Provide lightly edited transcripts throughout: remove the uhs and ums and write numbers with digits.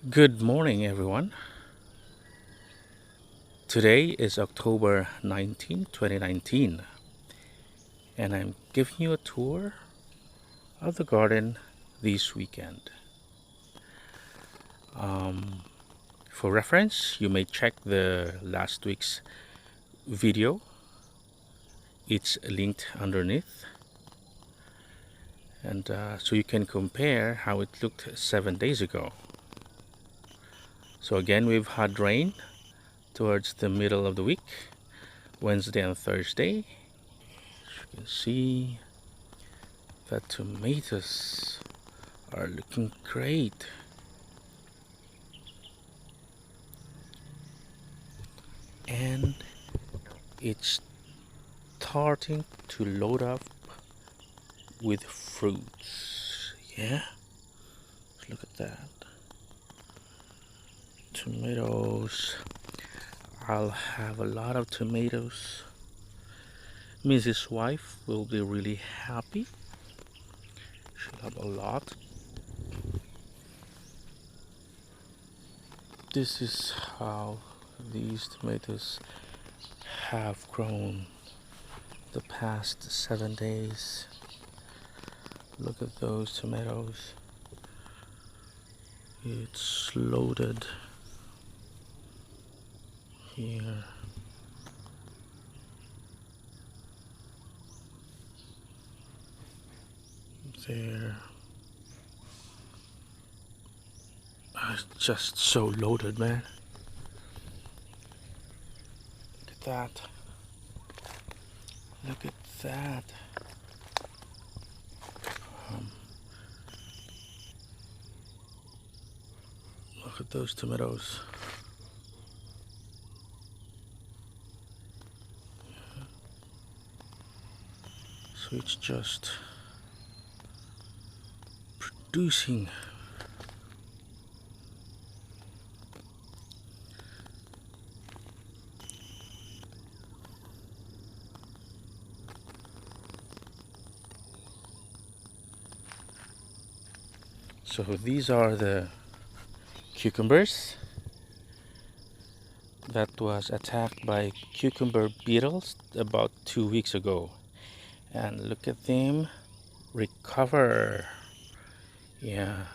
Good morning, everyone. Today is October 19, 2019, and I'm giving you a tour of the garden this weekend. Um, for reference, you may check the last week's video, it's linked underneath, and so you can compare how it looked 7 days ago. So, again, we've had rain towards the middle of the week, Wednesday and Thursday. As you can see, the tomatoes are looking great. And it's starting to load up with fruits. Yeah, look at that. Tomatoes. I'll have a lot of tomatoes. Mrs. Wife will be really happy. She'll have a lot. This is how these tomatoes have grown the past 7 days. Look at those tomatoes. It's loaded here. There. It's just so loaded, man. Look at that. Look at that. Um, Look at those tomatoes. So it's just producing. So these are the cucumbers that was attacked by cucumber beetles about 2 weeks ago. And look at them recover. Yeah.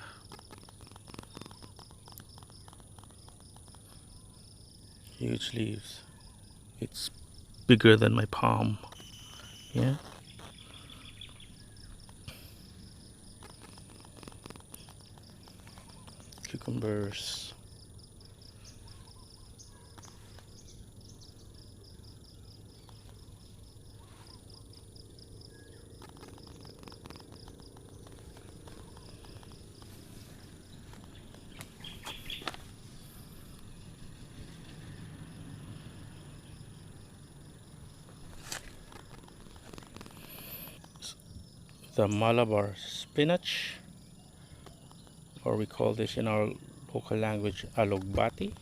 Huge leaves. It's bigger than my palm. Yeah. Cucumbers. The Malabar spinach, or we call this in our local language alogbati,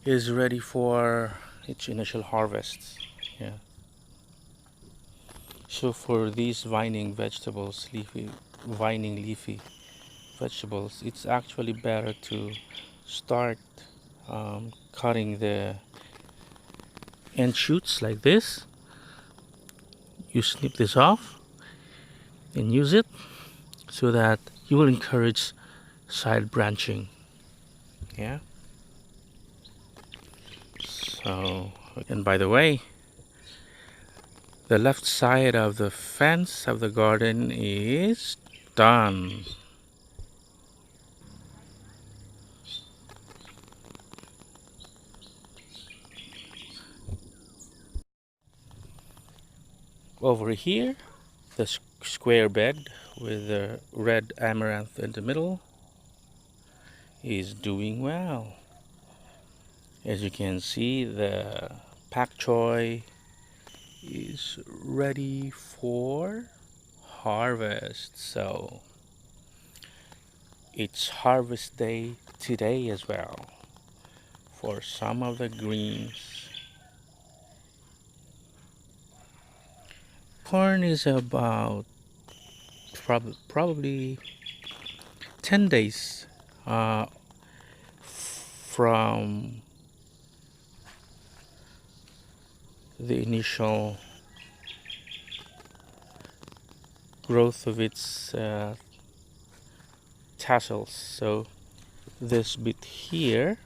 is ready for its initial harvest. Yeah. So for these vining leafy vegetables, it's actually better to start cutting the end shoots like this. You snip this off and use it so that you will encourage side branching. Yeah. So, and by the way, the left side of the fence of the garden is done. Over here, the square bed with the red amaranth in the middle is doing well. As you can see, the pak choy is ready for harvest. So it's harvest day today as well for some of the greens. Corn is about probably 10 days from the initial growth of its tassels. So this bit here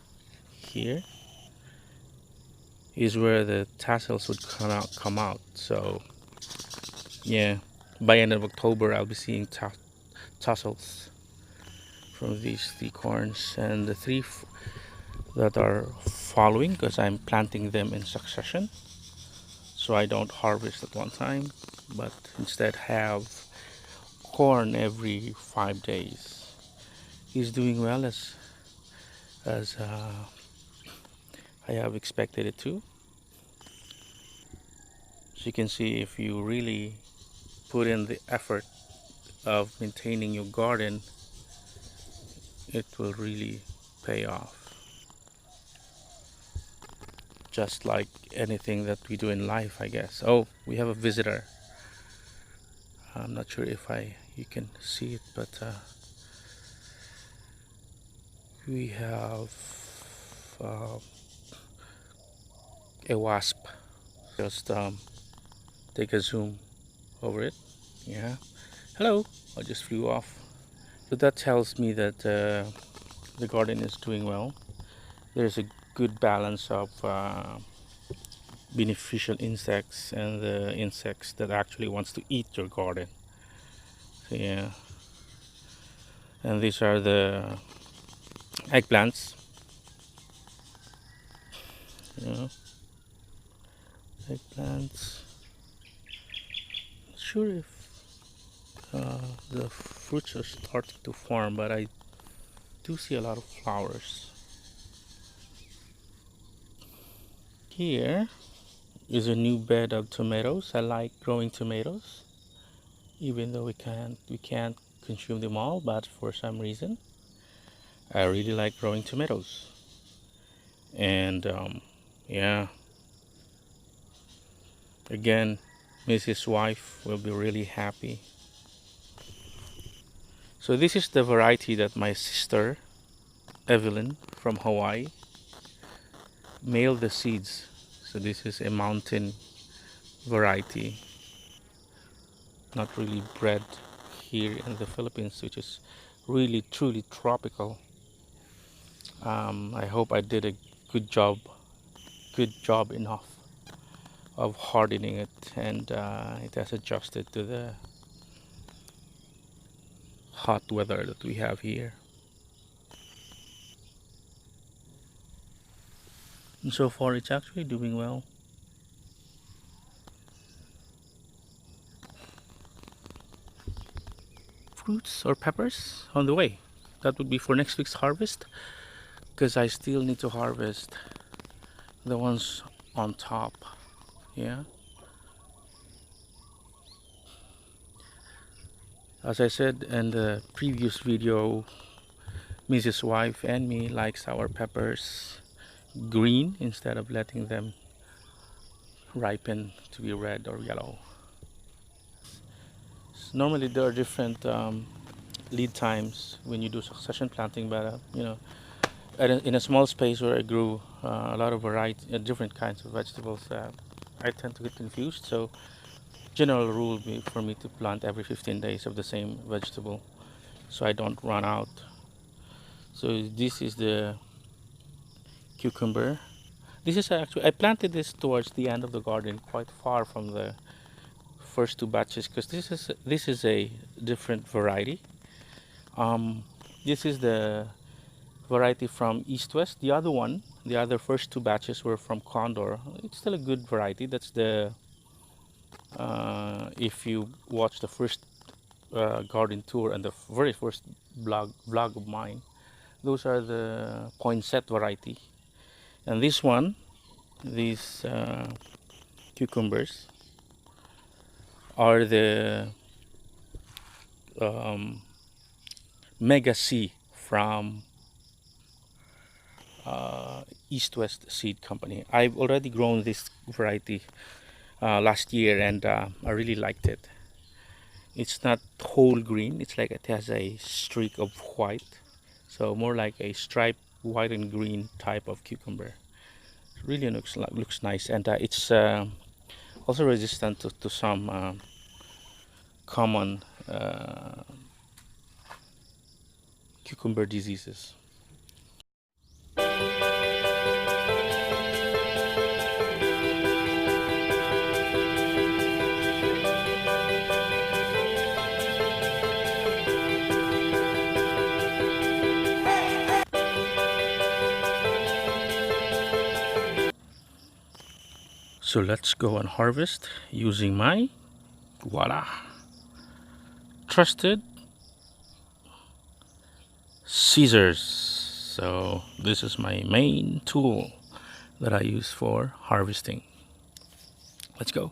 is where the tassels would come out. So yeah, by end of October I'll be seeing tassels from these 3 corns, and the 3 that are following, because I'm planting them in succession, so I don't harvest at one time, but instead have corn every 5 days. He's doing well as I have expected it to. So you can see, if you really put in the effort of maintaining your garden, it will really pay off. Just like anything that we do in life, I guess. Oh, we have a visitor. I'm not sure if you can see it, but we have a wasp. Just take a zoom over it. Yeah. Hello. I just flew off. So that tells me that the garden is doing well. There's a good balance of beneficial insects and the insects that actually wants to eat your garden. So yeah. And these are the eggplants. Yeah. Eggplants. Not sure if the fruits are starting to form, but I do see a lot of flowers. Here is a new bed of tomatoes. I like growing tomatoes, even though we can't consume them all, but for some reason I really like growing tomatoes. And yeah, again, Mrs. Wife will be really happy. So this is the variety that my sister Evelyn from Hawaii mailed the seeds. So this is a mountain variety, not really bred here in the Philippines, which is really truly tropical. I hope I did a good job enough of hardening it, and it has adjusted to the hot weather that we have here. And so far it's actually doing well. Fruits or peppers on the way. That would be for next week's harvest, because I still need to harvest the ones on top. Yeah, as I said in the previous video, Mrs. Wife and me likes our peppers green instead of letting them ripen to be red or yellow. Normally there are different lead times when you do succession planting, but in a small space where I grew a lot of variety, different kinds of vegetables, I tend to get confused. So general rule for me to plant every 15 days of the same vegetable, so I don't run out. So this is the cucumber. This is actually, I planted this towards the end of the garden, quite far from the first 2 batches, because this is a different variety. This is the variety from East West. The other first 2 batches were from Condor. It's still a good variety. That's the if you watch the first garden tour and the very first vlog of mine, those are the poinsett variety. And this one, these cucumbers are the Mega C from East West Seed Company. I've already grown this variety last year, and I really liked it. It's not whole green. It's like it has a streak of white. So more like a striped white and green type of cucumber. Really looks nice, and it's also resistant to some common cucumber diseases. So let's go and harvest using my voila trusted scissors. So this is my main tool that I use for harvesting. Let's go.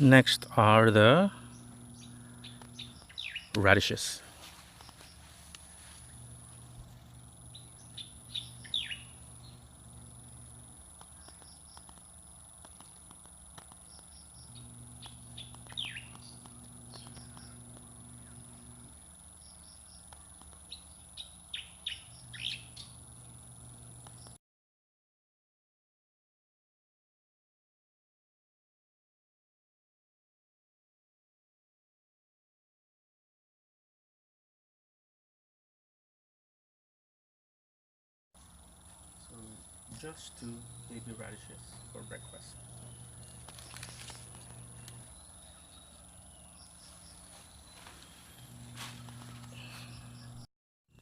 Next are the radishes. So just two baby radishes for breakfast.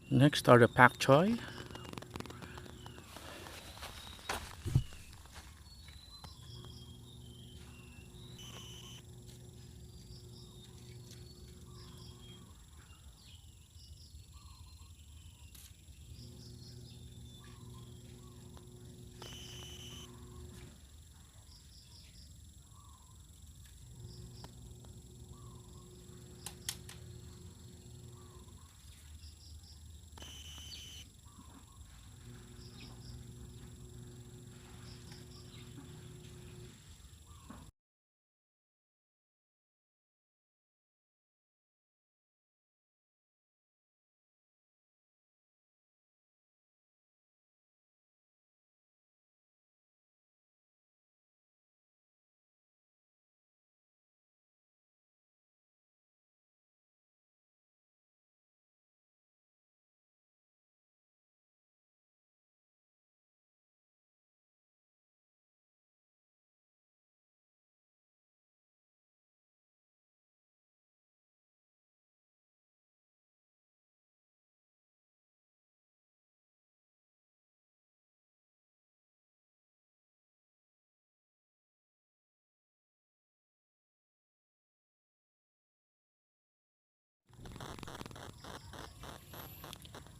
Next are the pak choy.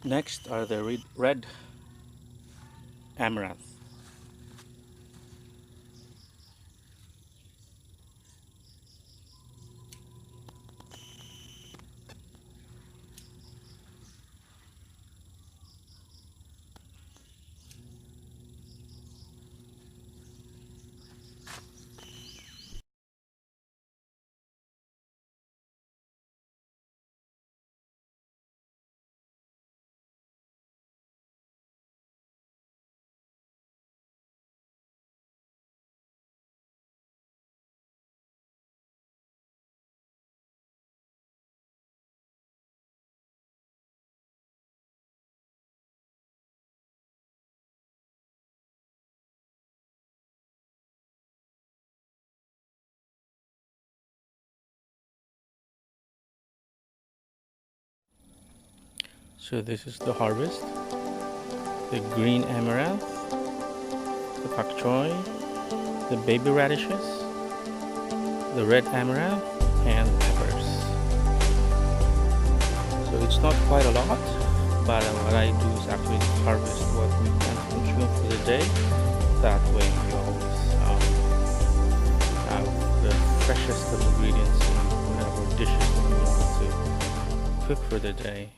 Next are the red amaranth. So this is the harvest. The green amaranth, the pak choy, the baby radishes, the red amaranth, and peppers. So it's not quite a lot, but what I do is actually harvest what we can consume for the day. That way we always have the freshest of ingredients in whatever dishes that we want to cook for the day.